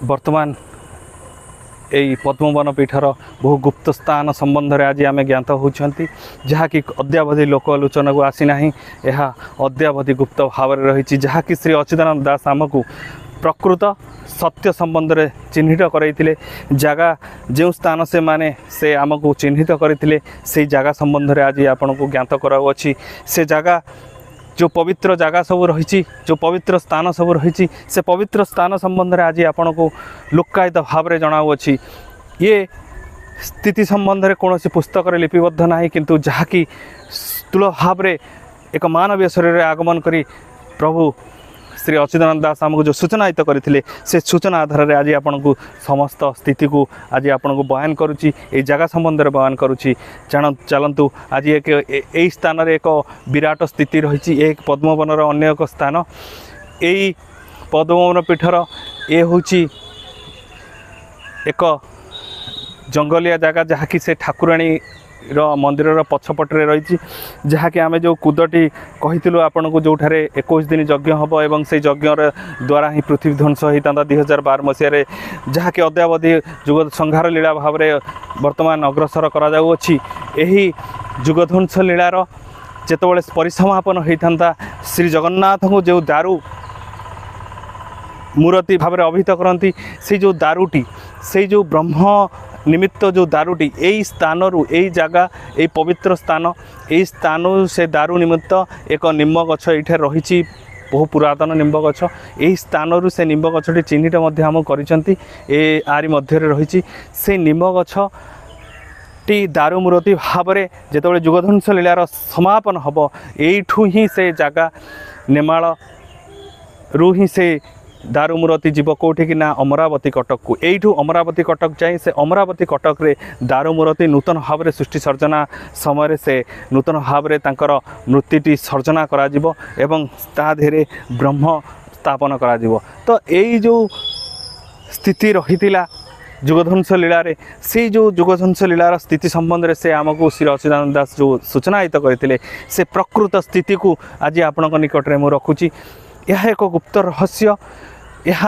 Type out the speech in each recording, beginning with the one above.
बर्तमान यही पद्मवन पीठर बहु गुप्त स्थान संबंध में आज आम ज्ञात होती जहाँकि अद्यावधि लोकलोचन को आसीना यह अद्यावधि गुप्त भाव में रही जहाँकि श्री अच्युतानंद दास आमको प्रकृत सत्य संबंध में चिन्हित करते जगह जो स्थान से माने से आमको चिन्हित करते से जगह संबंध में आज आपण को ज्ञात कराऊँगी से जगह जो पवित्र जगह सब रही जो पवित्र स्थान सब रही से पवित्र स्थान संबंध में आज आपण को लोकायत भाव में जनाऊँगी ये स्थिति संबंध में कौन पुस्तक लिपिबद्ध ना किंतु जहाँकि स्थूल भाव में एक मानवीय शरीर आगमन करी प्रभु श्री अच्युतानंद दास आमको जो सूचनायित करते से सूचना आधार में आज आपण को समस्त स्थिति को आज आपण को बयान करुच्ची ये जगह संबंध में बयान करुच्ची चलतु आज एक यही स्थान एक विराट स्थिति रही एक पद्मवनर अन्य एक स्थान यही पद्मवन पीठर ये हूँ एक जंगलिया जगह जहाँकि से ठाकुराणी मंदिर पछपटे रही जहाँकि आम जो कूदटी कही आपन को जो 21 दिन यज्ञ हम एवं से यज्ञ द्वारा ही पृथ्वी ध्वंस होता 2012 मसीह जहाँकि अद्यावधि जुग संहार लीला भाव में वर्तमान अग्रसर कराऊँगी यही जुगध्वंस लीलार जितेबाला परिसमापन होता श्री जगन्नाथ को जो दारू मूर्ति भाव में अभिहित करती से जो दारूटी से जो ब्रह्म निमित्त जो दारूटी यही स्थान यही जगह यही पवित्र स्थान यही स्थान से दारू निमित्त एक निम्ब गछ ये रही बहु पुरातन निम्ब गछ यही स्थान से निम्ब गछटी चिन्हित कर आरी मध्य रही से निम्ब गछ टी दारू मूर्ति भाव में जितेबाला जुगध्वंस लीलार समापन हम यू ही से जगह नेमाल रू ही से दारू मूर्ति जीव कौटी कि ना अमरावती कटक को यू अमरावती कटक जाए से अमरावती कटक रे दारू मूर्ति नूतन भाव में सृष्टि सर्जना समय से नूतन भाव में तांकर मूर्तिटी सर्जना करा जीवो एवं ता धेरे ब्रह्म स्थापन करा जीवो। तो यही जो स्थिति रही जुगध्वंस लीलार से जो जुगध्वंस लीलार स्थिति संबंध में से आमको श्री अच्युतानंद दास जो सूचनायित करते से प्रकृत स्थिति को आज आपण निकट में मुझे रखुची यह एक गुप्त रहस्य यह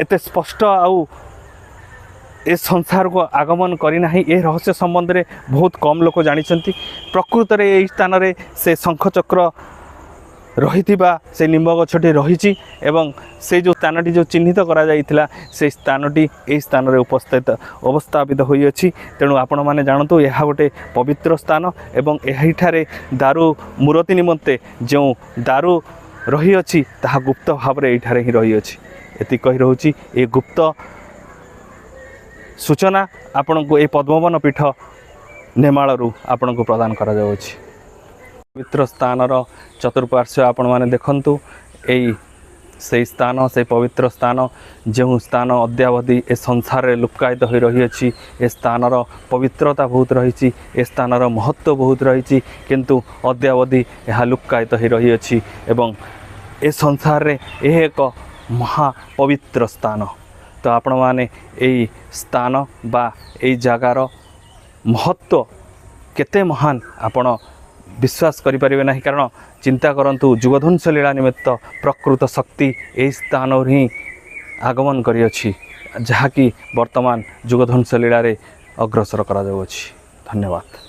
एत स्पष्ट आउ ए संसार को आगमन करना ये रहस्य संबंध में बहुत कम लोग जानते प्रकृत में यही स्थान में से शंखचक्र रही से निम्ब गछटी रही एवं से जो स्थानटी जो चिन्हित करा जाइथिला से स्थानटी यही स्थान में अवस्थापित होइछि तेणु आपण माने जानतु यह गोटे पवित्र स्थान एवं यहीठारे दारू मूर्ति निमंते जो दारू रही अछि ताहा गुप्त भाव में यहीठारे ही रही अछि एति कही रहउछि ए गुप्त सूचना आपण को ए पद्मवन पीठ नेमाळरू आपण को प्रदान करा जाउछि। पवित्र स्थानर चतुर्पार्श्व आपण माने देखंतु एई से स्थान से पवित्र स्थान जो स्थान अद्यावधि ए संसार में लुकायित हो रही अछि ए स्थानर पवित्रता बहुत रही ए स्थानर महत्व बहुत रही किंतु अद्यावधि यह लुकायित हो रही अछि एवं ए संसार रे यह एक महापवित्र स्थान। तो आपण माने यही स्थान बा यही जगार महत्व केते महान आपण विश्वास करें ना कारण चिंता करंतु जुगध्वंस लीला निमित्त प्रकृत शक्ति यही स्थान ही आगमन करियछि जहाँकि वर्तमान जुगध्वंस लीला रे अग्रसर करा जाउछि। धन्यवाद।